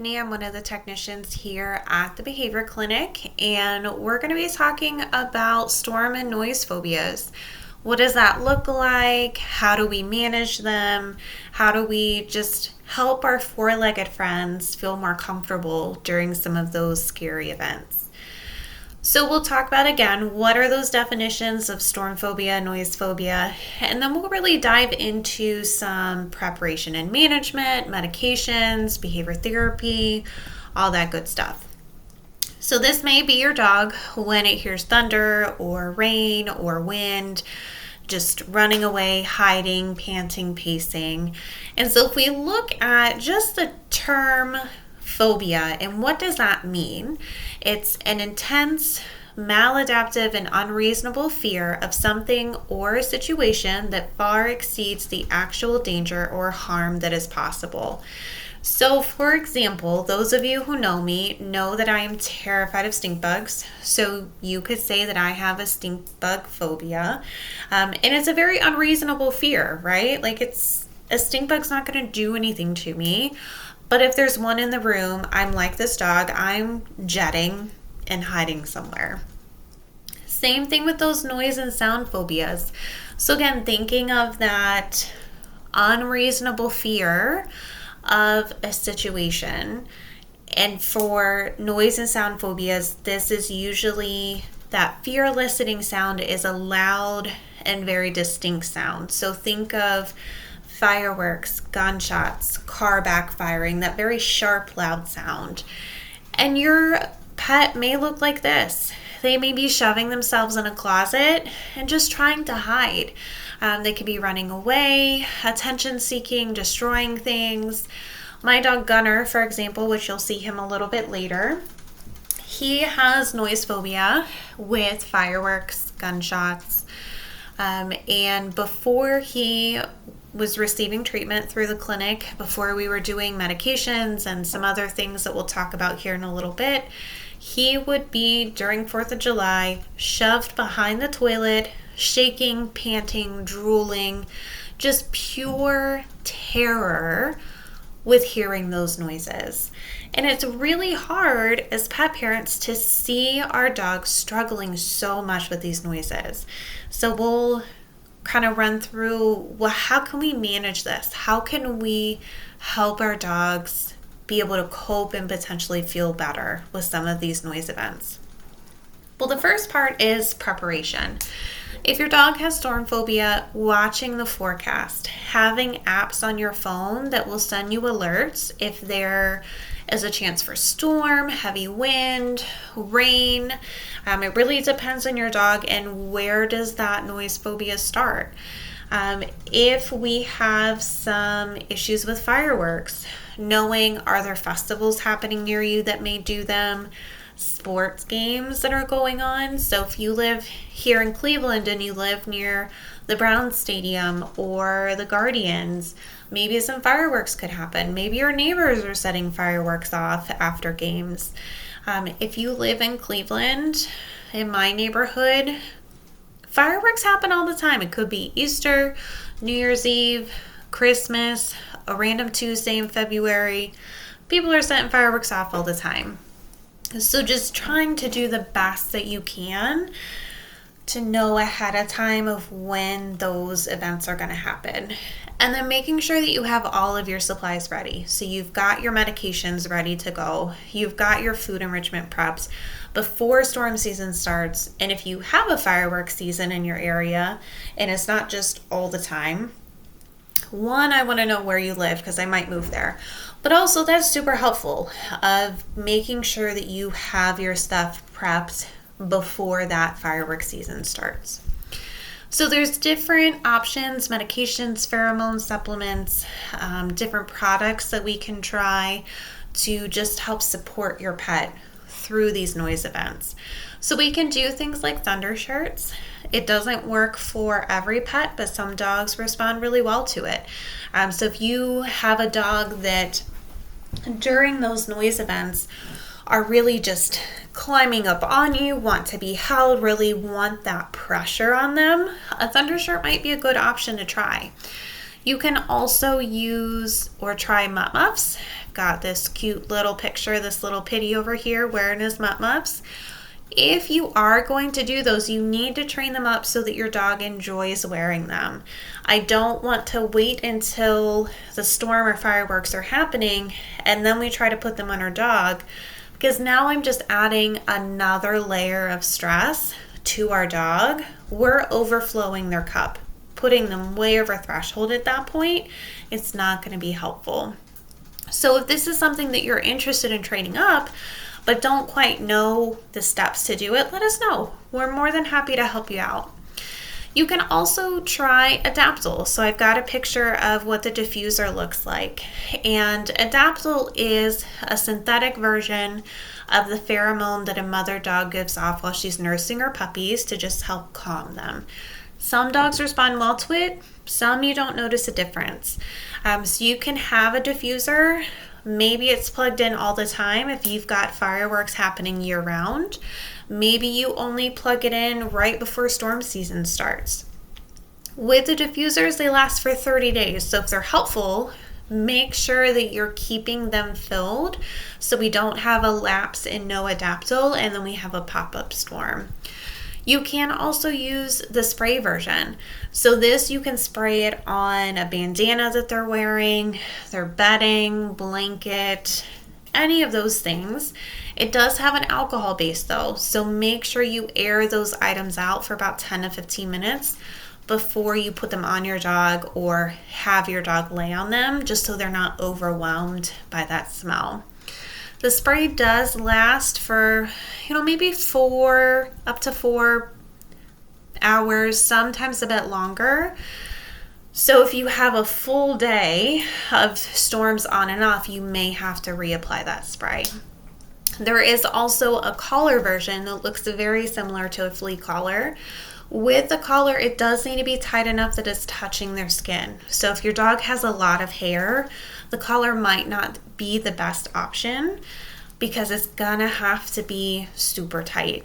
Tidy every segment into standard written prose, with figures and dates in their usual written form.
I'm one of the technicians here at the behavior clinic, and we're going to be talking about storm and noise phobias. What does that look like? How do we manage them? How do we just help our four-legged friends feel more comfortable during some of those scary events? So we'll talk about, again, what are those definitions of storm phobia, noise phobia, and then we'll really dive into some preparation and management, medications, behavior therapy, all that good stuff. So this may be your dog when it hears thunder or rain or wind, just running away, hiding, panting, pacing. And so if we look at just the term phobia, and what does that mean? It's an intense, maladaptive, and unreasonable fear of something or a situation that far exceeds the actual danger or harm that is possible. So, for example, those of you who know me know that I am terrified of stink bugs. So you could say that I have a stink bug phobia. And it's a very unreasonable fear, right? Like, a stink bug's not going to do anything to me. But if there's one in the room, I'm like this dog, I'm jetting and hiding somewhere. Same thing with those noise and sound phobias. So again, thinking of that unreasonable fear of a situation. And for noise and sound phobias, this is usually that fear eliciting sound is a loud and very distinct sound. So think of fireworks, gunshots, car backfiring, that very sharp, loud sound. And your pet may look like this. They may be shoving themselves in a closet and just trying to hide. They could be running away, attention seeking, destroying things. My dog Gunner, for example, which you'll see him a little bit later, he has noise phobia with fireworks, gunshots. And before he was receiving treatment through the clinic, before we were doing medications and some other things that we'll talk about here in a little bit, he would be, during 4th of July, shoved behind the toilet, shaking, panting, drooling, just pure terror with hearing those noises. And it's really hard as pet parents to see our dogs struggling so much with these noises. So we'll kind of run through, well, how can we manage this? How can we help our dogs be able to cope and potentially feel better with some of these noise events? Well, the first part is preparation. If your dog has storm phobia, watching the forecast, having apps on your phone that will send you alerts if there is a chance for storm, heavy wind, rain. It really depends on your dog and where does that noise phobia start. If we have some issues with fireworks, knowing are there festivals happening near you that may do them, sports games that are going on. So if you live here in Cleveland and you live near the Browns Stadium or the Guardians, maybe some fireworks could happen. Maybe your neighbors are setting fireworks off after games. If you live in Cleveland, in my neighborhood, fireworks happen all the time. It could be Easter, New Year's Eve, Christmas, a random Tuesday in February. People are setting fireworks off all the time. So just trying to do the best that you can to know ahead of time of when those events are going to happen. And then making sure that you have all of your supplies ready. So you've got your medications ready to go. You've got your food enrichment preps before storm season starts. And if you have a fireworks season in your area, and it's not just all the time, one, I want to know where you live because I might move there. But also that's super helpful of making sure that you have your stuff prepped before that fireworks season starts. So there's different options, medications, pheromone supplements, different products that we can try to just help support your pet through these noise events. So we can do things like thunder shirts. It doesn't work for every pet, but some dogs respond really well to it. So if you have a dog that during those noise events are really just climbing up on you, want to be held, really want that pressure on them, a thunder shirt might be a good option to try. You can also use or try mutt muffs. I've got this cute little picture, this little pitty over here wearing his muffs. If you are going to do those, you need to train them up so that your dog enjoys wearing them. I don't want to wait until the storm or fireworks are happening and then we try to put them on our dog, because now I'm just adding another layer of stress to our dog. We're overflowing their cup, putting them way over threshold at that point. It's not going to be helpful. So if this is something that you're interested in training up, but don't quite know the steps to do it, let us know. We're more than happy to help you out. You can also try Adaptil. So I've got a picture of what the diffuser looks like. And Adaptil is a synthetic version of the pheromone that a mother dog gives off while she's nursing her puppies to just help calm them. Some dogs respond well to it, some you don't notice a difference. So you can have a diffuser. Maybe it's plugged in all the time if you've got fireworks happening year round. Maybe you only plug it in right before storm season starts. With the diffusers, they last for 30 days. So if they're helpful, make sure that you're keeping them filled so we don't have a lapse in no Adaptil and then we have a pop-up storm. You can also use the spray version. So this, you can spray it on a bandana that they're wearing, their bedding, blanket, any of those things. It does have an alcohol base though, so make sure you air those items out for about 10 to 15 minutes before you put them on your dog or have your dog lay on them, just so they're not overwhelmed by that smell. The spray does last for, maybe 4 up to 4 hours, sometimes a bit longer. So if you have a full day of storms on and off, you may have to reapply that spray. There is also a collar version that looks very similar to a flea collar. With the collar, it does need to be tight enough that it's touching their skin. So if your dog has a lot of hair, the collar might not be the best option because it's gonna have to be super tight.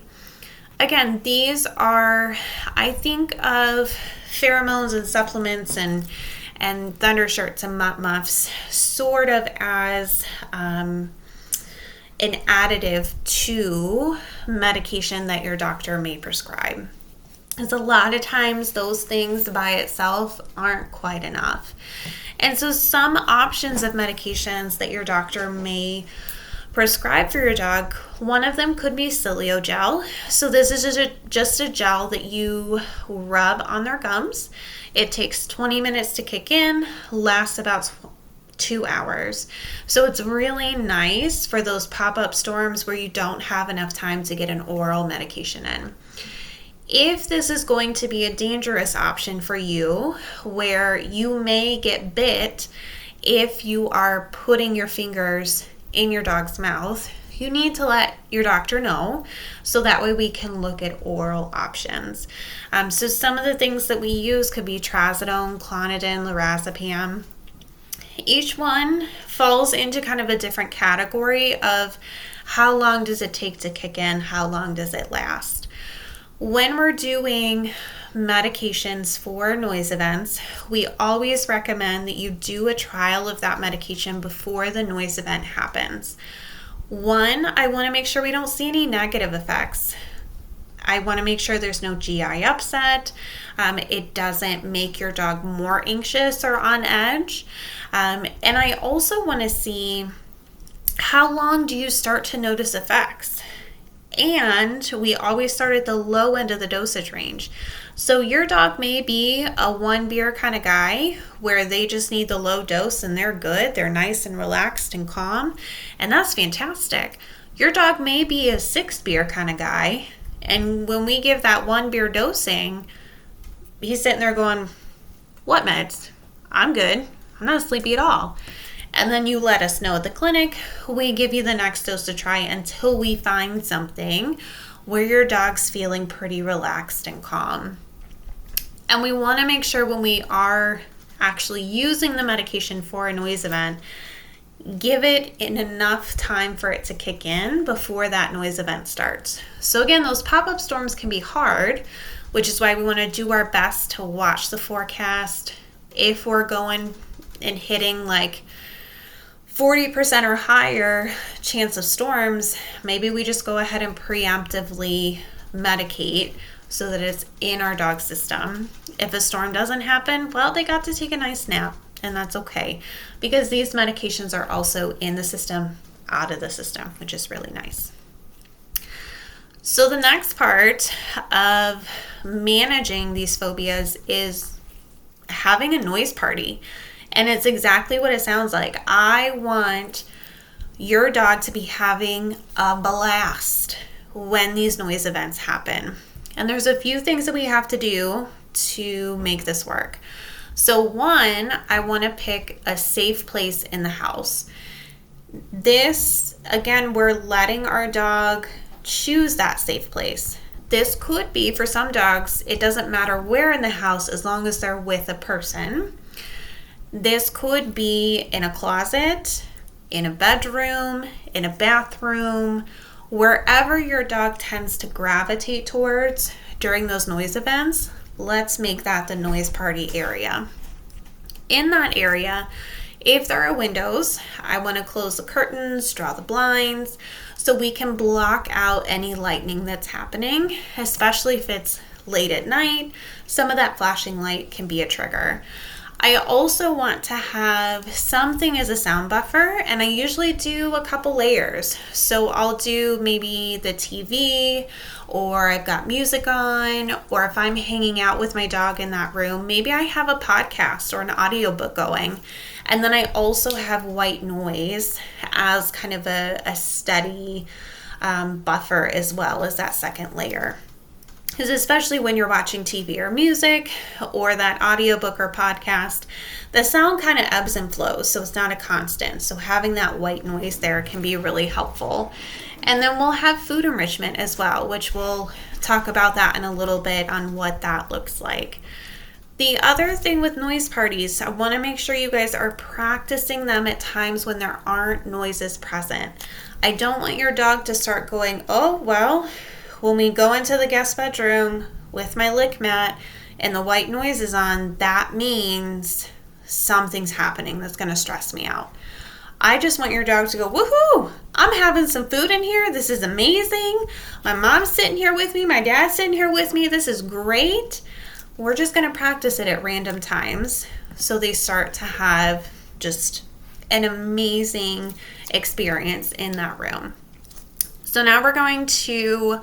Again, these are, I think of pheromones and supplements and thunder shirts and muffs sort of as an additive to medication that your doctor may prescribe. Because a lot of times those things by itself aren't quite enough. And so some options of medications that your doctor may prescribe for your dog, one of them could be Cilio gel. So this is just a gel that you rub on their gums. It takes 20 minutes to kick in, lasts about 2 hours. So it's really nice for those pop-up storms where you don't have enough time to get an oral medication in. If this is going to be a dangerous option for you, where you may get bit if you are putting your fingers in your dog's mouth, you need to let your doctor know so that way we can look at oral options. So some of the things that we use could be trazodone, clonidine, lorazepam. Each one falls into kind of a different category of how long does it take to kick in, how long does it last. When we're doing medications for noise events, we always recommend that you do a trial of that medication before the noise event happens. One, I want to make sure we don't see any negative effects. I want to make sure there's no GI upset. It doesn't make your dog more anxious or on edge. And I also want to see how long do you start to notice effects. And we always start at the low end of the dosage range. So your dog may be a 1 beer kind of guy where they just need the low dose and they're good. They're nice and relaxed and calm. And that's fantastic. Your dog may be a 6 beer kind of guy. And when we give that 1 beer dosing, he's sitting there going, what meds? I'm good. I'm not sleepy at all. And then you let us know at the clinic. We give you the next dose to try until we find something where your dog's feeling pretty relaxed and calm. And we want to make sure when we are actually using the medication for a noise event, give it in enough time for it to kick in before that noise event starts. So again, those pop-up storms can be hard, which is why we want to do our best to watch the forecast. If we're going and hitting like 40% or higher chance of storms, maybe we just go ahead and preemptively medicate so that it's in our dog's system. If a storm doesn't happen, well, they got to take a nice nap, and that's okay, because these medications are also in the system, out of the system, which is really nice. So the next part of managing these phobias is having a noise party. And it's exactly what it sounds like. I want your dog to be having a blast when these noise events happen. And there's a few things that we have to do to make this work. So one, I want to pick a safe place in the house. This, again, we're letting our dog choose that safe place. This could be, for some dogs, it doesn't matter where in the house as long as they're with a person. This could be in a closet, in a bedroom, in a bathroom, wherever your dog tends to gravitate towards during those noise events. Let's make that the noise party area. In that area, if there are windows, I want to close the curtains, draw the blinds, so we can block out any lightning that's happening, especially if it's late at night. Some of that flashing light can be a trigger. I also want to have something as a sound buffer, and I usually do a couple layers. So I'll do maybe the TV, or I've got music on, or if I'm hanging out with my dog in that room, maybe I have a podcast or an audiobook going. And then I also have white noise as kind of a steady buffer, as well as that second layer. Because especially when you're watching TV or music or that audiobook or podcast, the sound kind of ebbs and flows, so it's not a constant. So having that white noise there can be really helpful. And then we'll have food enrichment as well, which we'll talk about that in a little bit on what that looks like. The other thing with noise parties, I want to make sure you guys are practicing them at times when there aren't noises present. I don't want your dog to start going, oh, well, when we go into the guest bedroom with my lick mat and the white noise is on, that means something's happening that's going to stress me out. I just want your dog to go, woohoo, I'm having some food in here. This is amazing. My mom's sitting here with me. My dad's sitting here with me. This is great. We're just going to practice it at random times so they start to have just an amazing experience in that room. So now we're going to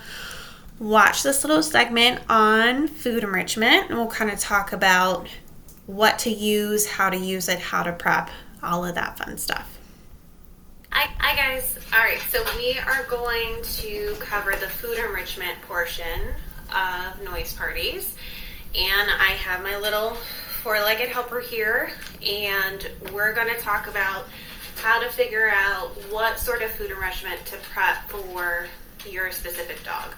watch this little segment on food enrichment, and we'll kind of talk about what to use, how to use it, how to prep, all of that fun stuff. Hi guys. All right, so we are going to cover the food enrichment portion of noise parties. And I have my little four-legged helper here, and we're going to talk about how to figure out what sort of food enrichment to prep for your specific dog.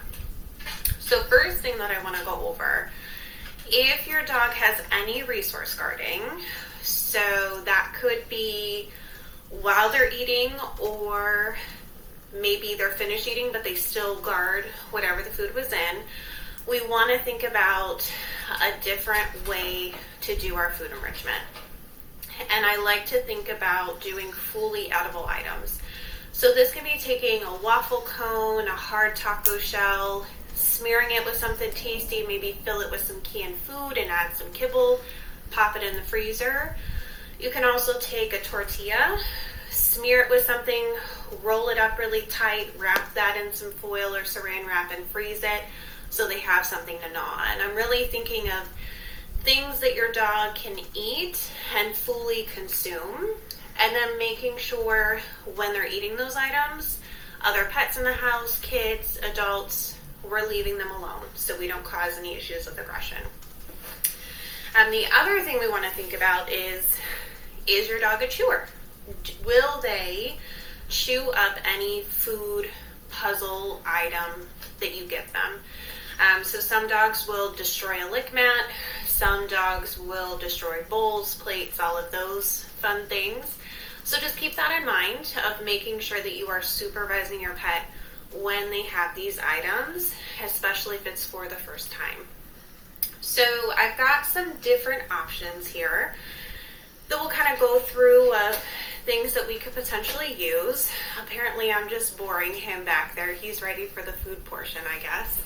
So first thing that I want to go over, if your dog has any resource guarding, so that could be while they're eating, or maybe they're finished eating but they still guard whatever the food was in, we want to think about a different way to do our food enrichment. And I like to think about doing fully edible items. So this can be taking a waffle cone, a hard taco shell, smearing it with something tasty, maybe fill it with some canned food and add some kibble, pop it in the freezer. You can also take a tortilla, smear it with something, roll it up really tight, wrap that in some foil or saran wrap and freeze it, so they have something to gnaw. And I'm really thinking of things that your dog can eat and fully consume, and then making sure when they're eating those items, other pets in the house, kids, adults, we're leaving them alone so we don't cause any issues with aggression. And the other thing we want to think about is your dog a chewer? Will they chew up any food puzzle item that you give them? So some dogs will destroy a lick mat, some dogs will destroy bowls, plates, all of those fun things. So just keep that in mind of making sure that you are supervising your pet when they have these items, especially if it's for the first time. So I've got some different options here that we'll kind of go through things that that we could potentially use. Apparently I'm just boring him back there. He's ready for the food portion, I guess.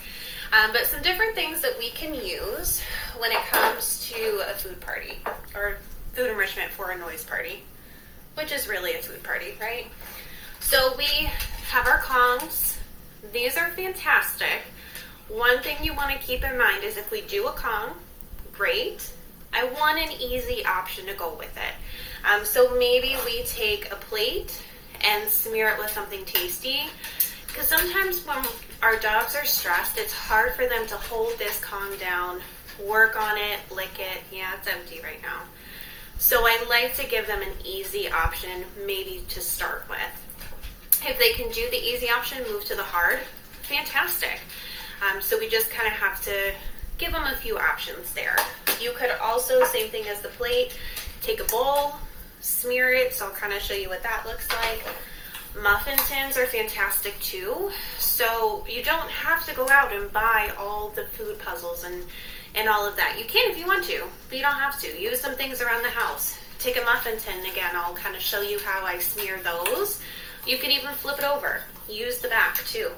But some different things that we can use when it comes to a food party, or food enrichment for a noise party, which is really a food party, right? So we have our Kongs. These are fantastic. One thing you want to keep in mind is if we do a Kong, great. I want an easy option to go with it. So maybe we take a plate and smear it with something tasty. Because sometimes when our dogs are stressed, it's hard for them to hold this Kong down, work on it, lick it. Yeah, it's empty right now. So I like to give them an easy option, maybe to start with. If they can do the easy option, move to the hard, fantastic. So we just kind of have to give them a few options there. You could also, same thing as the plate, take a bowl, smear it. So I'll kind of show you what that looks like. Muffin tins are fantastic too. So you don't have to go out and buy all the food puzzles and all of that. You can if you want to, but you don't have to. Use some things around the house. Take a muffin tin. Again, I'll kind of show you how I smear those. You could even flip it over. Use the back too.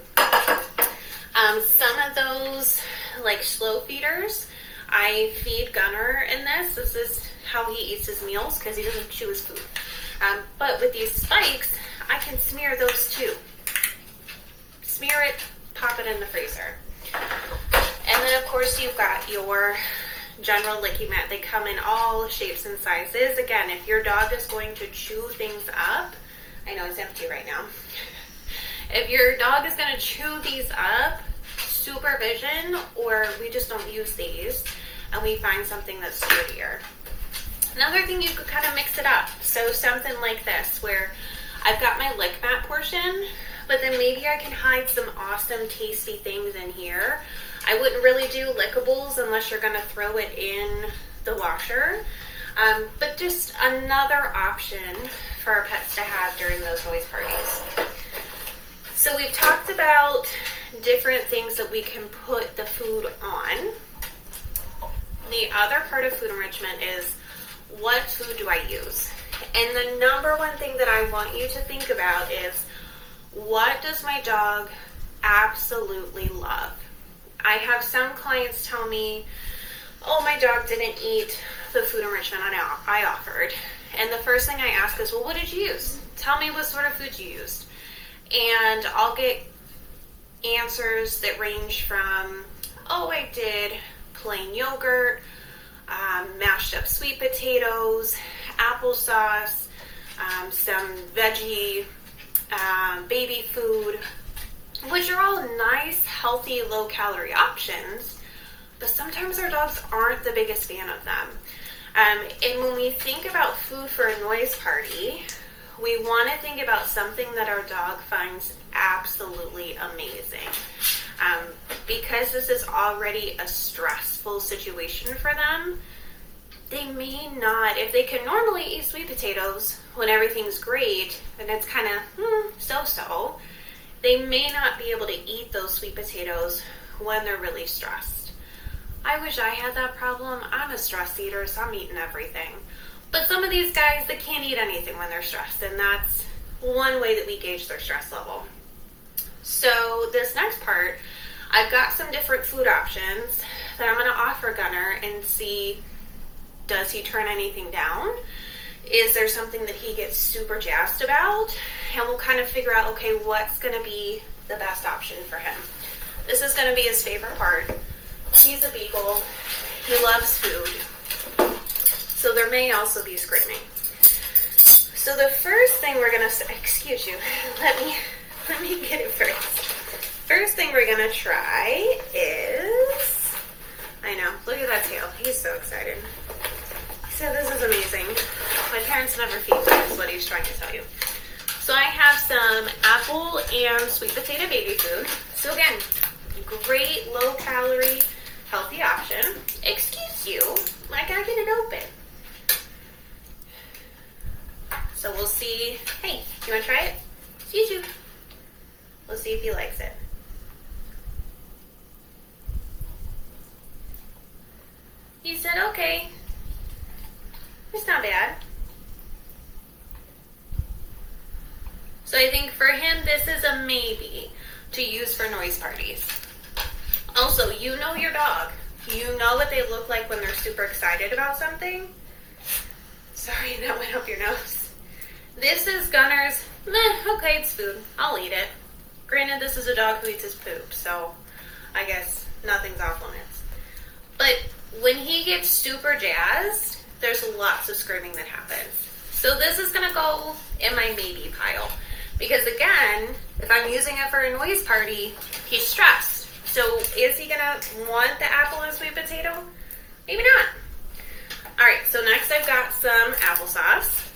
Some of those, like slow feeders, I feed Gunner in this. This is how he eats his meals because he doesn't chew his food. But with these spikes, I can smear those too. Smear it, pop it in the freezer. And then of course you've got your general licky mat. They come in all shapes and sizes. Again, if your dog is going to chew things up, I know it's empty right now. If your dog is going to chew these up, supervision, or we just don't use these and we find something that's sturdier. Another thing, you could kind of mix it up. So something like this where I've got my lick mat portion, but then maybe I can hide some awesome tasty things in here. I wouldn't really do lickables unless you're going to throw it in the washer. But just another option for our pets to have during those noise parties. So we've talked about different things that we can put the food on. The other part of food enrichment is, what food do I use? And the number one thing that I want you to think about is, what does my dog absolutely love? I have some clients tell me, oh, my dog didn't eat the food enrichment I offered. And the first thing I ask is, well, what did you use? Tell me what sort of food you used. And I'll get answers that range from, oh, I did plain yogurt, mashed up sweet potatoes, applesauce, some veggie, baby food, which are all nice, healthy, low-calorie options, but sometimes our dogs aren't the biggest fan of them. And when we think about food for a noise party, we want to think about something that our dog finds absolutely amazing. Because this is already a stressful situation for them, they may not, if they can normally eat sweet potatoes when everything's great and it's kind of so-so, they may not be able to eat those sweet potatoes when they're really stressed. I wish I had that problem. I'm a stress eater, so I'm eating everything. But some of these guys, they can't eat anything when they're stressed, and that's one way that we gauge their stress level. So this next part, I've got some different food options that I'm going to offer Gunner and see, does he turn anything down? Is there something that he gets super jazzed about? And we'll kind of figure out, okay, what's going to be the best option for him. This is going to be his favorite part. He's a beagle. He loves food. So there may also be screaming. So the first thing we're going to, excuse you, let me get it first. First thing we're going to try is, I know, look at that tail. He's so excited. So this is amazing. My parents never feed me, is what he's trying to tell you. So I have some apple and sweet potato baby food. So again, great low-calorie, healthy option. Excuse you, I gotta get it open. So we'll see. Hey, you want to try it? Excuse you. We'll see if he likes it. He said, okay. It's not bad. So I think for him, this is a maybe to use for noise parties. Also, you know your dog. You know what they look like when they're super excited about something. Sorry, that went up your nose. This is Gunner's, okay, it's food. I'll eat it. Granted, this is a dog who eats his poop, so I guess nothing's off limits. But when he gets super jazzed, there's lots of screaming that happens. So this is going to go in my maybe pile. Because again, if I'm using it for a noise party, he's stressed. So is he going to want the apple and sweet potato? Maybe not. Alright, so next I've got some applesauce.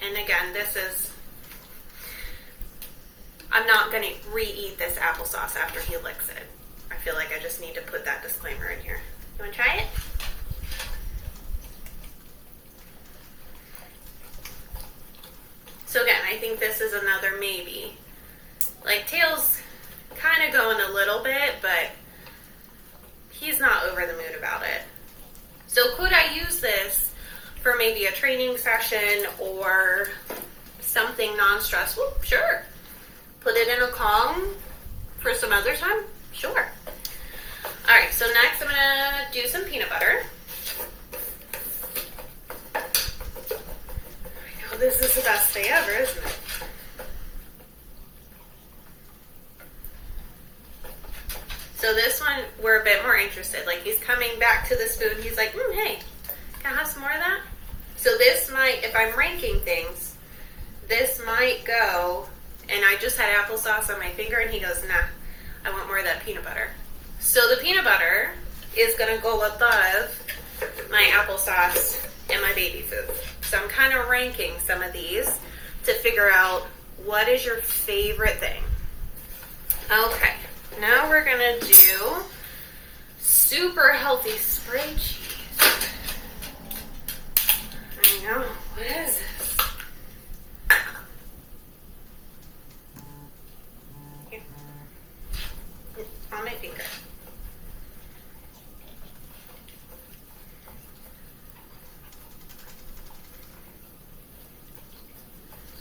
And again, I'm not going to re-eat this applesauce after he licks it. I feel like I just need to put that disclaimer in here. You want to try it? So again, I think this is another maybe. Like, Tail's kind of going a little bit, but he's not over the moon about it. So could I use this for maybe a training session or something non-stressful? Sure. Put it in a Kong for some other time? Sure. Alright, so next I'm going to do some peanut butter. I know this is the best day ever, isn't it? So this one, we're a bit more interested. Like, he's coming back to the spoon. He's like, hey, can I have some more of that? So this might, if I'm ranking things, this might go, and I just had applesauce on my finger, and he goes, nah, I want more of that peanut butter. So the peanut butter is going to go above my applesauce and my baby food. So I'm kind of ranking some of these to figure out what is your favorite thing. Okay. Now we're going to do super healthy spray cheese. I know. What is this? Here. On my finger.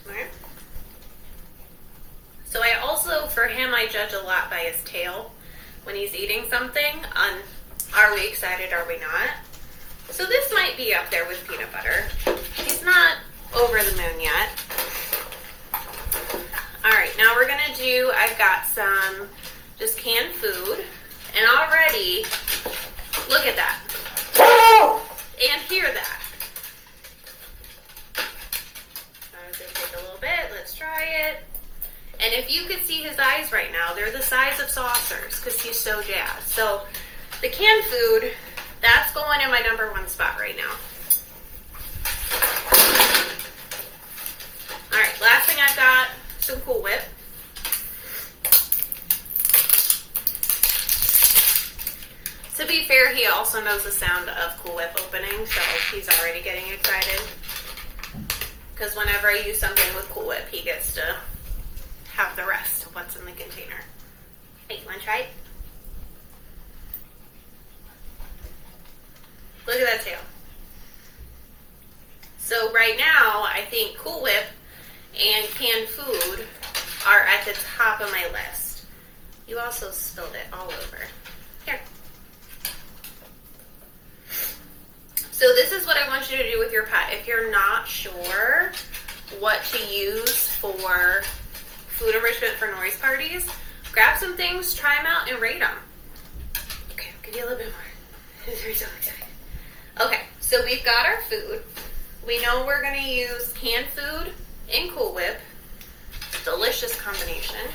Smart. So I also, for him, I judge a lot by his tail. When he's eating something, are we excited, are we not? So this might be up there with peanut butter. He's not over the moon yet. Alright, now we're going to do, I've got some just canned food. And already, look at that. And hear that. I'm going to take a little bit, let's try it. And if you could see his eyes right now, they're the size of saucers because he's so jazzed. So the canned food, that's going in my #1 spot right now. All right, last thing I've got, some Cool Whip. To be fair, he also knows the sound of Cool Whip opening, so he's already getting excited. Because whenever I use something with Cool Whip, he gets to have the rest of what's in the container. Hey, you want to try it? Look at that tail. So right now, I think Cool Whip and canned food are at the top of my list. You also spilled it all over. Here. So this is what I want you to do with your pet. If you're not sure what to use for food enrichment for noise parties, grab some things, try them out, and rate them. Okay, I'll give you a little bit more. You're so excited. Okay, so we've got our food. We know we're going to use canned food and Cool Whip. Delicious combination.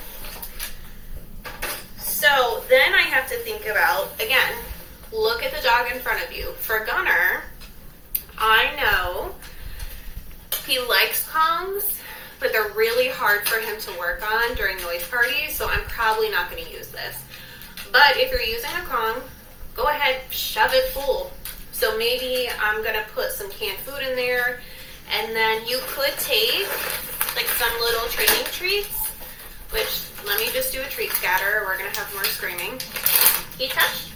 So then I have to think about, again, look at the dog in front of you. For Gunner, I know he likes Kongs, but they're really hard for him to work on during noise parties, so I'm probably not going to use this. But if you're using a Kong, go ahead, shove it full. So maybe I'm going to put some canned food in there, and then you could take like some little training treats, which, let me just do a treat scatter, or we're going to have more screaming. Can you touch?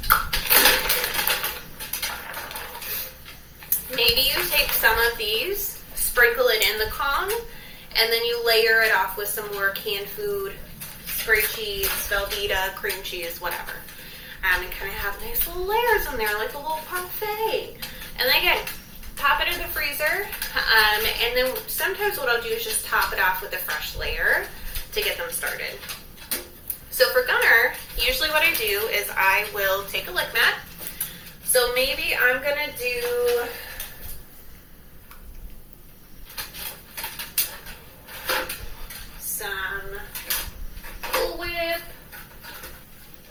Maybe you take some of these, sprinkle it in the Kong, And then you layer it off with some more canned food, spray cheese, Velveeta, cream cheese, whatever. And kind of have nice little layers in there, like a little parfait. And then again, pop it in the freezer. And then sometimes what I'll do is just top it off with a fresh layer to get them started. So for Gunner, usually what I do is I will take a lick mat. So maybe I'm gonna do some Cool Whip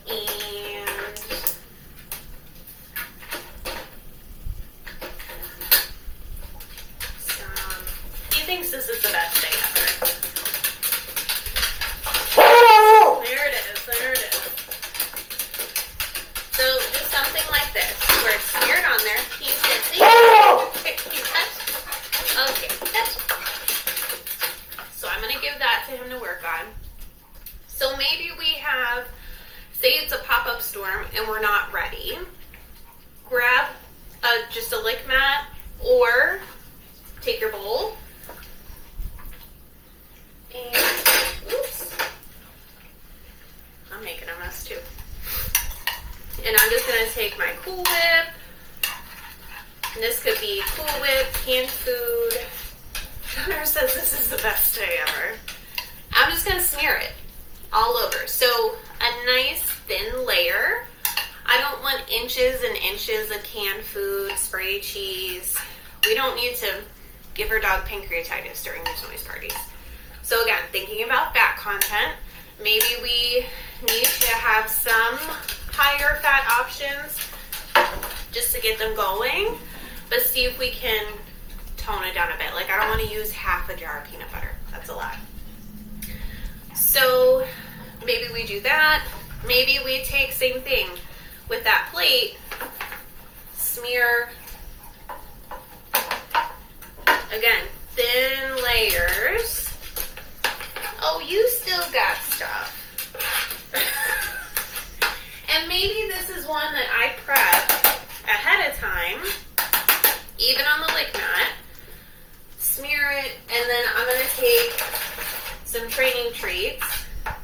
and some, he thinks this is the best day ever. There it is, there it is. So just something like this, where it's smeared on there. Can you see? Can you touch? Okay, touch. So I'm going to give that to him to work on. So maybe we have, say it's a pop-up storm and we're not ready. Grab just a lick mat or take your bowl. And, oops. I'm making a mess too. And I'm just going to take my Cool Whip. And this could be Cool Whip, canned food. Gunner says this is the best day ever. I'm just going to smear it all over. So a nice thin layer. I don't want inches and inches of canned food, spray cheese. We don't need to give our dog pancreatitis during these noise parties. So again, thinking about fat content, maybe we need to have some higher fat options just to get them going, but see if we can tone it down a bit. Like I don't want to use half a jar of peanut butter. That's a lot. So maybe we do that. Maybe we take same thing with that plate, smear, again, thin layers. Oh, you still got stuff. And maybe this is one that I prep ahead of time, even on the lick mat, smear it, and then I'm going to take some training treats,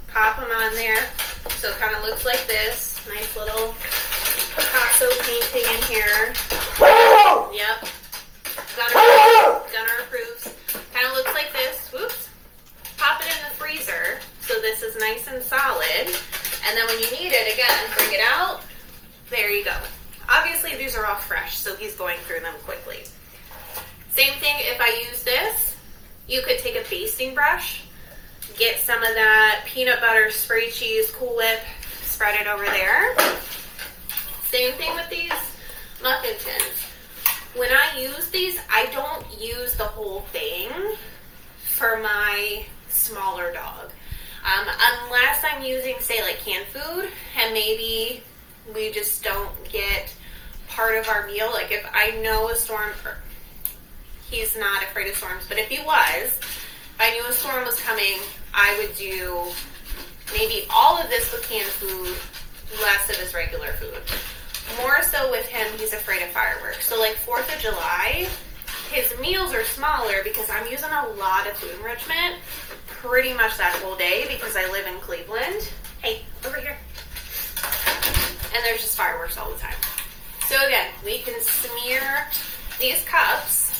pop them on there, so it kind of looks like this. Nice little Picasso painting in here. Yep. Gunner approves. Kind of looks like this. Whoops. Pop it in the freezer so this is nice and solid. And then when you need it, again, bring it out. There you go. Obviously, these are all fresh, so he's going through them quickly. Same thing if I use this. You could take a basting brush, get some of that peanut butter, spray cheese, Cool Whip, spread it over there. Same thing with these muffin tins. When I use these, I don't use the whole thing for my smaller dog. Unless I'm using, say, like canned food, and maybe we just don't get part of our meal. Like if I know a storm, he's not afraid of storms, but if he was, if I knew a storm was coming, I would do maybe all of this with canned food, less of his regular food. More so with him, he's afraid of fireworks. So like 4th of July, his meals are smaller because I'm using a lot of food enrichment pretty much that whole day because I live in Cleveland. Hey, over here. And there's just fireworks all the time. So again, we can smear these cups,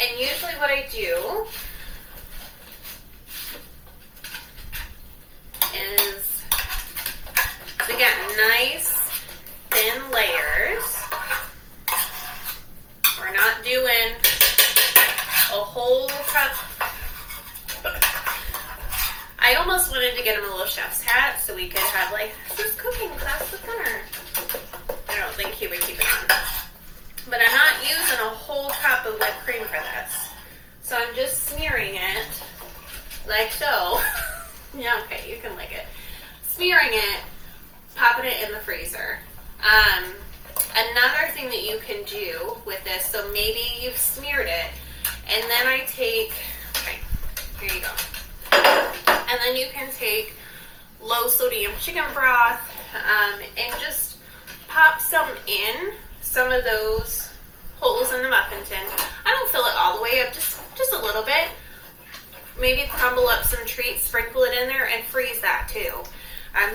and usually what I do is, again, nice thin layers. We're not doing a whole cup. I almost wanted to get him a little chef's hat so we could have like this cooking class with Gunner. I don't think he would keep it on. But I'm not using a whole cup of whipped cream for this. So I'm just smearing it like so. Yeah, okay, you can lick it. Smearing it, popping it in the freezer. Another thing that you can do with this, so maybe you've smeared it, and then I take, okay, here you go. And then you can take low sodium chicken broth and just pop some of those holes in the muffin tin. I don't fill it all the way up, just a little bit. Maybe crumble up some treats, sprinkle it in there, and freeze that too.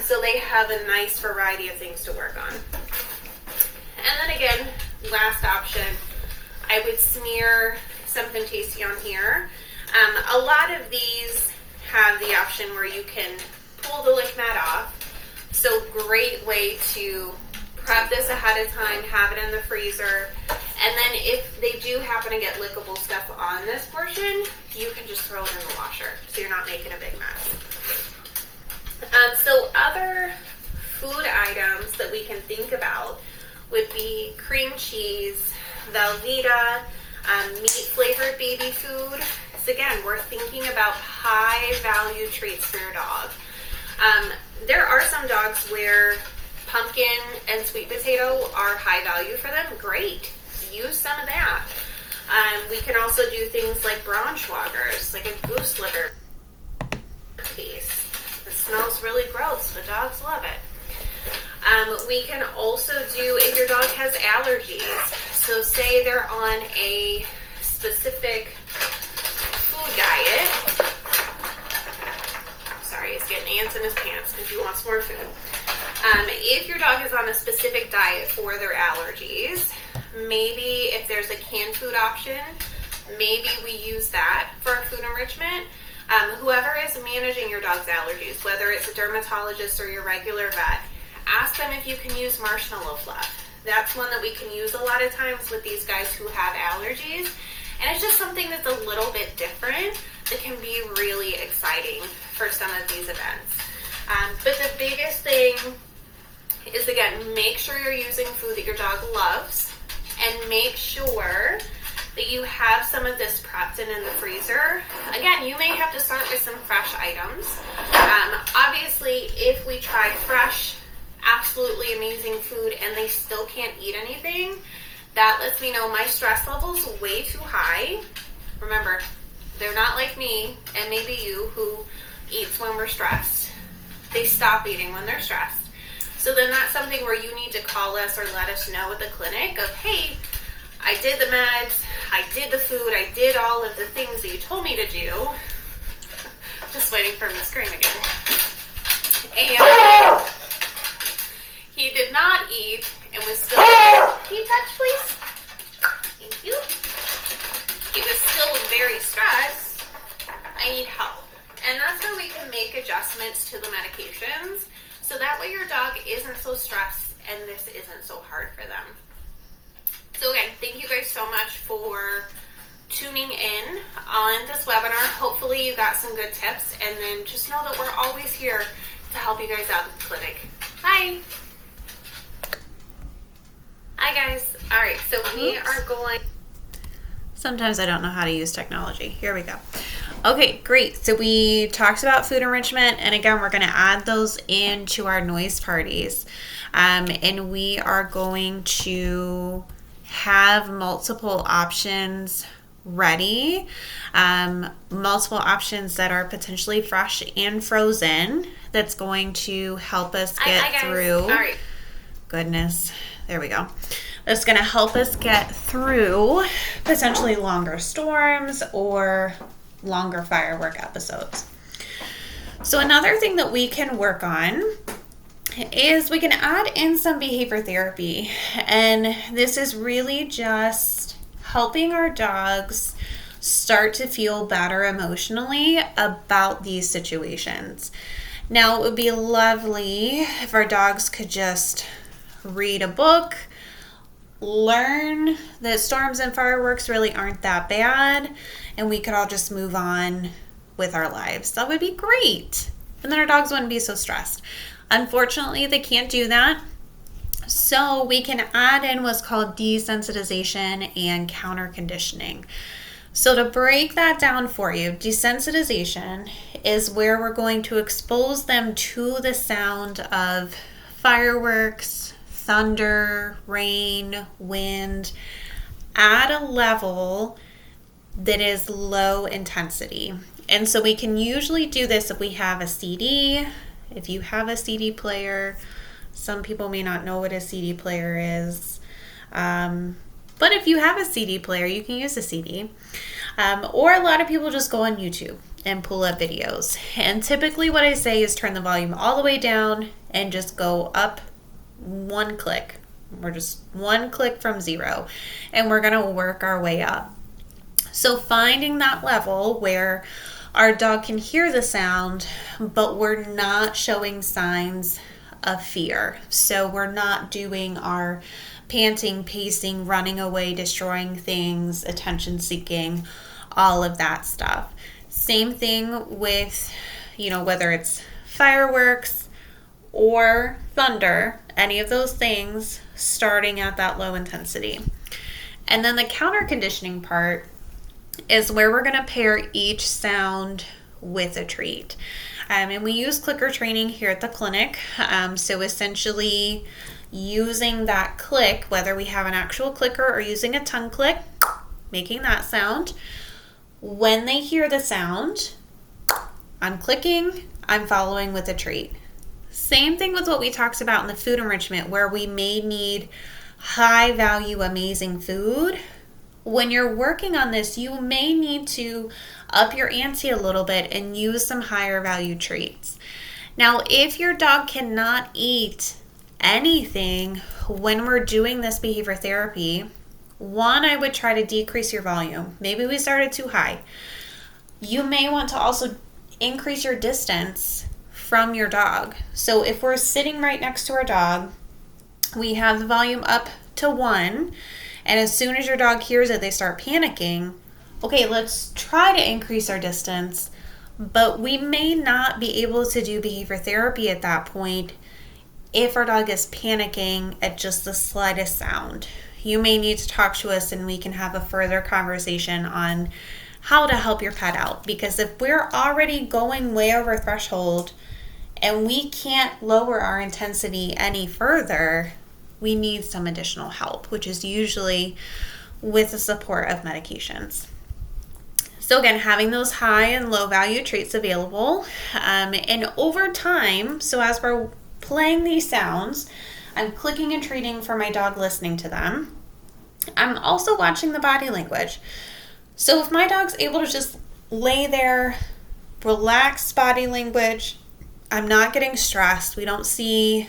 So they have a nice variety of things to work on. And then again, last option, I would smear something tasty on here. A lot of these have the option where you can pull the lick mat off. So great way to prep this ahead of time, have it in the freezer. And then if they do happen to get lickable stuff on this portion, you can just throw it in the washer so you're not making a big mess. So other food items that we can think about would be cream cheese, Velveeta, meat-flavored baby food. So again, we're thinking about high-value treats for your dog. There are some dogs where pumpkin and sweet potato are high value for them. Great. Use some of that. We can also do things like Braunschweigers, like a goose liver piece. It smells really gross. The dogs love it. We can also do, if your dog has allergies, so say they're on a specific food diet. Sorry, he's getting ants in his pants because he wants more food. If your dog is on a specific diet for their allergies, maybe if there's a canned food option, maybe we use that for our food enrichment. Whoever is managing your dog's allergies, whether it's a dermatologist or your regular vet, ask them if you can use marshmallow fluff. That's one that we can use a lot of times with these guys who have allergies. And it's just something that's a little bit different that can be really exciting for some of these events. But the biggest thing is, again, make sure you're using food that your dog loves, and make sure that you have some of this prepped and in the freezer. Again, you may have to start with some fresh items. Obviously, if we try fresh, absolutely amazing food and they still can't eat anything, that lets me know my stress level's way too high. Remember, they're not like me and maybe you who eats when we're stressed. They stop eating when they're stressed. So then that's something where you need to call us or let us know at the clinic of, hey, I did the meds, I did the food, I did all of the things that you told me to do. Just waiting for him to scream again. And he did not eat and was still, can you touch please? Thank you. He was still very stressed. I need help. And that's where we can make adjustments to the medications so that way your dog isn't so stressed and this isn't so hard for them. So again, thank you guys so much for tuning in on this webinar. Hopefully you got some good tips, and then just know that we're always here to help you guys out at the clinic. Bye. Hi guys. All right, so we are going. Sometimes I don't know how to use technology. Here we go. Okay, great. So we talked about food enrichment, and again, we're going to add those into our noise parties. And we are going to have multiple options ready, multiple options that are potentially fresh and frozen that's going to help us get through. All right. Goodness. There we go. That's going to help us get through potentially longer storms or longer firework episodes. So another thing that we can work on is we can add in some behavior therapy. And this is really just helping our dogs start to feel better emotionally about these situations. Now, it would be lovely if our dogs could just read a book, learn that storms and fireworks really aren't that bad, and we could all just move on with our lives. That would be great. And then our dogs wouldn't be so stressed. Unfortunately, they can't do that. So we can add in what's called desensitization and counter conditioning. So to break that down for you, desensitization is where we're going to expose them to the sound of fireworks, thunder, rain, wind at a level that is low intensity. And so we can usually do this if we have a CD, if you have a CD player. Some people may not know what a CD player is. But if you have a CD player, you can use a CD. Or a lot of people just go on YouTube and pull up videos. And typically what I say is turn the volume all the way down and just go up one click. We're just one click from 0. And we're going to work our way up. So finding that level where our dog can hear the sound, but we're not showing signs of fear. So we're not doing our panting, pacing, running away, destroying things, attention seeking, all of that stuff. Same thing with, whether it's fireworks or thunder, any of those things starting at that low intensity. And then the counter conditioning part is where we're going to pair each sound with a treat. And we use clicker training here at the clinic. So essentially using that click, whether we have an actual clicker or using a tongue click, making that sound. When they hear the sound, I'm clicking, I'm following with a treat. Same thing with what we talked about in the food enrichment, where we may need high value, amazing food. When you're working on this, you may need to up your ante a little bit and use some higher value treats. Now, if your dog cannot eat anything when we're doing this behavior therapy, one, I would try to decrease your volume. Maybe we started too high. You may want to also increase your distance from your dog. So if we're sitting right next to our dog, we have the volume up to 1, and as soon as your dog hears it, they start panicking. Okay, let's try to increase our distance, but we may not be able to do behavior therapy at that point if our dog is panicking at just the slightest sound. You may need to talk to us and we can have a further conversation on how to help your pet out. Because if we're already going way over threshold and we can't lower our intensity any further, we need some additional help, which is usually with the support of medications. So again, having those high and low value traits available. And over time, so as we're playing these sounds, I'm clicking and treating for my dog, listening to them. I'm also watching the body language. So if my dog's able to just lay there, relaxed body language, I'm not getting stressed. We don't see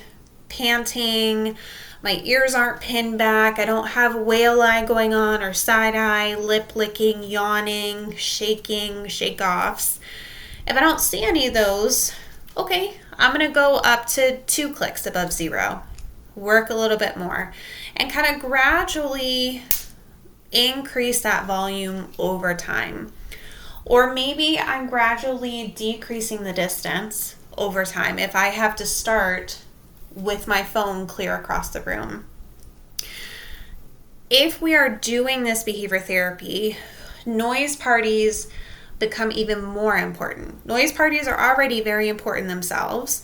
panting. My ears aren't pinned back. I don't have whale eye going on or side eye, lip licking, yawning, shaking, shake-offs. If I don't see any of those, okay, I'm going to go up to 2 clicks above 0. Work a little bit more and kind of gradually increase that volume over time. Or maybe I'm gradually decreasing the distance over time if I have to start with my phone clear across the room. If we are doing this behavior therapy, noise parties become even more important. Noise parties are already very important themselves,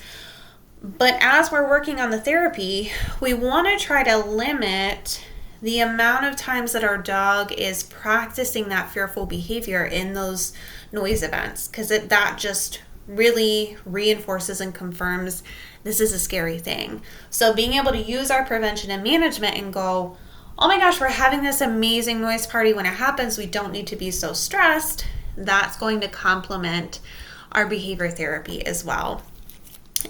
but as we're working on the therapy, we want to try to limit the amount of times that our dog is practicing that fearful behavior in those noise events, because that just really reinforces and confirms this is a scary thing. So being able to use our prevention and management and go, oh my gosh, we're having this amazing noise party. When it happens, we don't need to be so stressed. That's going to complement our behavior therapy as well.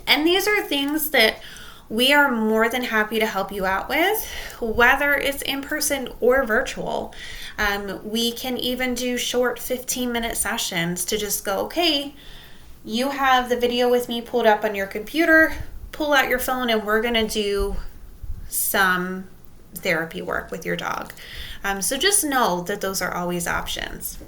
And these are things that we are more than happy to help you out with, whether it's in person or virtual. We can even do short 15-minute sessions to just go, okay, you have the video with me pulled up on your computer, pull out your phone, and we're going to do some therapy work with your dog. So just know that those are always options.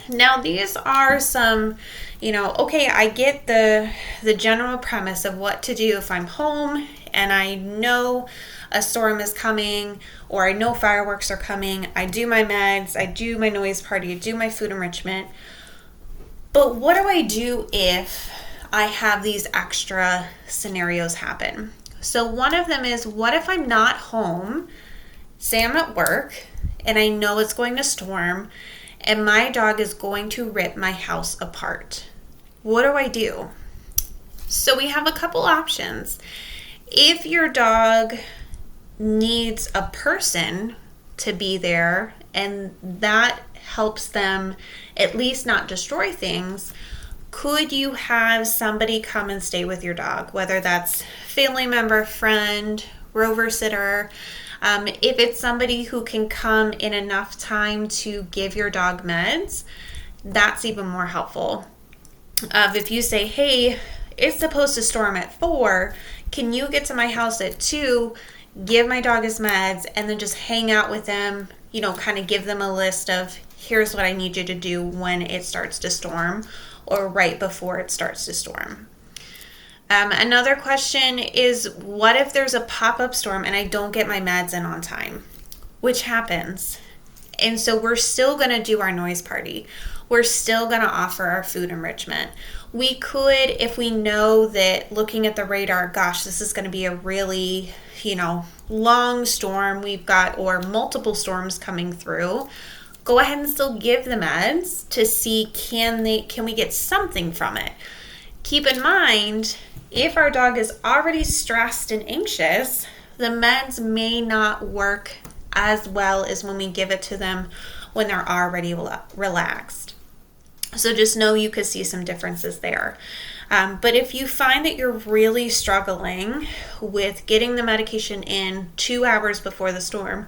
Now, these are some, okay, I get the general premise of what to do if I'm home and I know a storm is coming or I know fireworks are coming. I do my meds, I do my noise party, I do my food enrichment. But what do I do if I have these extra scenarios happen? So one of them is, what if I'm not home, say I'm at work, and I know it's going to storm, and my dog is going to rip my house apart? What do I do? So we have a couple options. If your dog needs a person to be there, and that helps them at least not destroy things. Could you have somebody come and stay with your dog, whether that's family member, friend, rover sitter? If it's somebody who can come in enough time to give your dog meds, that's even more helpful. If you say, hey, it's supposed to storm at 4, can you get to my house at 2, give my dog his meds, and then just hang out with them, kind of give them a list of, here's what I need you to do when it starts to storm, or right before it starts to storm. Another question is, what if there's a pop-up storm and I don't get my meds in on time? Which happens. And so we're still going to do our noise party. We're still going to offer our food enrichment. We could, if we know that looking at the radar, gosh, this is going to be a really, long storm we've got, or multiple storms coming through, go ahead and still give the meds to see can we get something from it. Keep in mind, if our dog is already stressed and anxious, the meds may not work as well as when we give it to them when they're already relaxed. So just know you could see some differences there. But if you find that you're really struggling with getting the medication in 2 hours before the storm,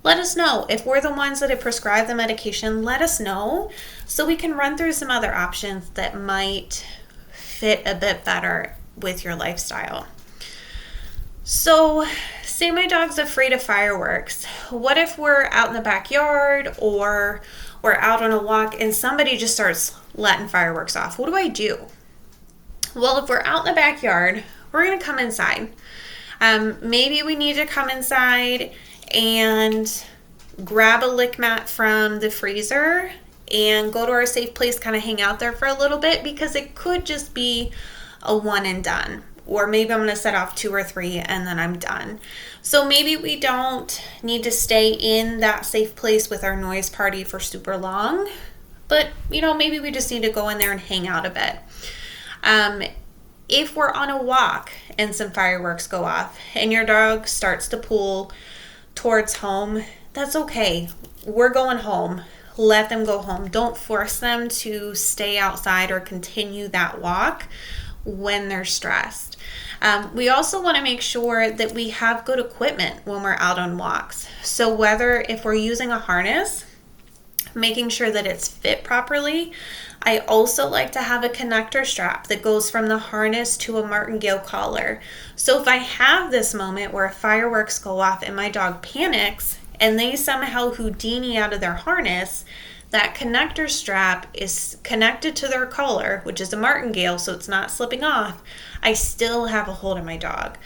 let us know. If we're the ones that have prescribed the medication, let us know so we can run through some other options that might fit a bit better with your lifestyle. So say my dog's afraid of fireworks. What if we're out in the backyard or we're out on a walk and somebody just starts letting fireworks off? What do I do? Well, if we're out in the backyard, we're going to come inside. Maybe we need to come inside and grab a lick mat from the freezer and go to our safe place, kind of hang out there for a little bit, because it could just be a one and done. Or maybe I'm going to set off 2 or 3 and then I'm done. So maybe we don't need to stay in that safe place with our noise party for super long, but maybe we just need to go in there and hang out a bit. If we're on a walk and some fireworks go off and your dog starts to pull towards home, that's okay. We're going home. Let them go home. Don't force them to stay outside or continue that walk when they're stressed. We also want to make sure that we have good equipment when we're out on walks. So whether if we're using a harness, making sure that it's fit properly. I also like to have a connector strap that goes from the harness to a martingale collar. So if I have this moment where fireworks go off and my dog panics and they somehow Houdini out of their harness, that connector strap is connected to their collar, which is a martingale, so it's not slipping off. I still have a hold of my dog,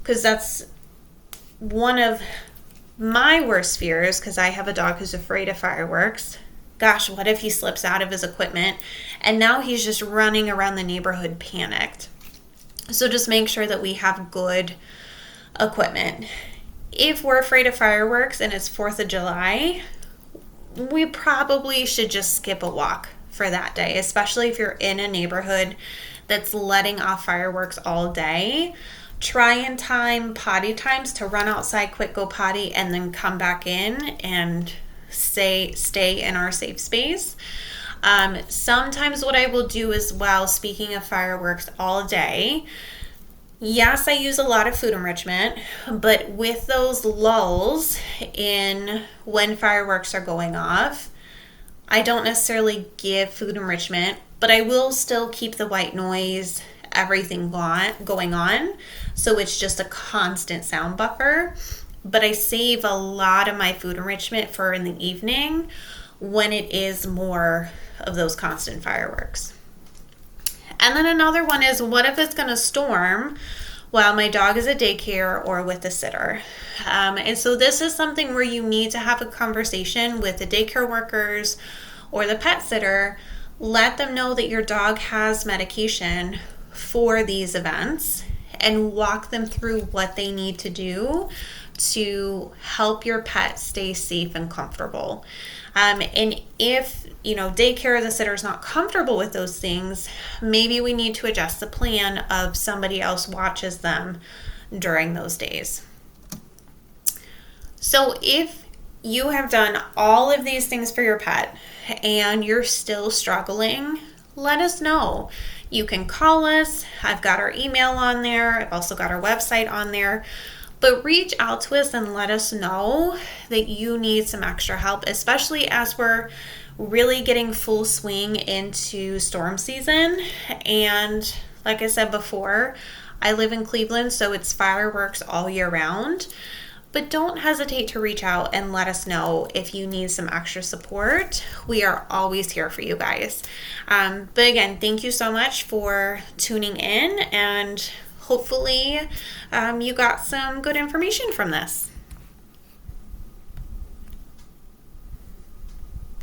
because that's one of my worst fears, because I have a dog who's afraid of fireworks. Gosh, what if he slips out of his equipment and now he's just running around the neighborhood panicked? So just make sure that we have good equipment. If we're afraid of fireworks and it's 4th of July, we probably should just skip a walk for that day, especially if you're in a neighborhood that's letting off fireworks all day. Try and time potty times to run outside, quick go potty, and then come back in and stay in our safe space. Sometimes what I will do as well, speaking of fireworks all day, yes, I use a lot of food enrichment, but with those lulls in when fireworks are going off, I don't necessarily give food enrichment, but I will still keep the white noise, everything going on, so it's just a constant sound buffer. But I save a lot of my food enrichment for in the evening when it is more of those constant fireworks. And then another one is, what if it's going to storm while my dog is at daycare or with a sitter? And so this is something where you need to have a conversation with the daycare workers or the pet sitter. Let them know that your dog has medication for these events and walk them through what they need to do to help your pet stay safe and comfortable. And if, daycare or the sitter is not comfortable with those things, maybe we need to adjust the plan of somebody else watches them during those days. So if you have done all of these things for your pet and you're still struggling, let us know. You can call us. I've got our email on there. I've also got our website on there. But reach out to us and let us know that you need some extra help, especially as we're really getting full swing into storm season. And like I said before, I live in Cleveland, so it's fireworks all year round. But don't hesitate to reach out and let us know if you need some extra support. We are always here for you guys. But again, thank you so much for tuning in, and hopefully you got some good information from this.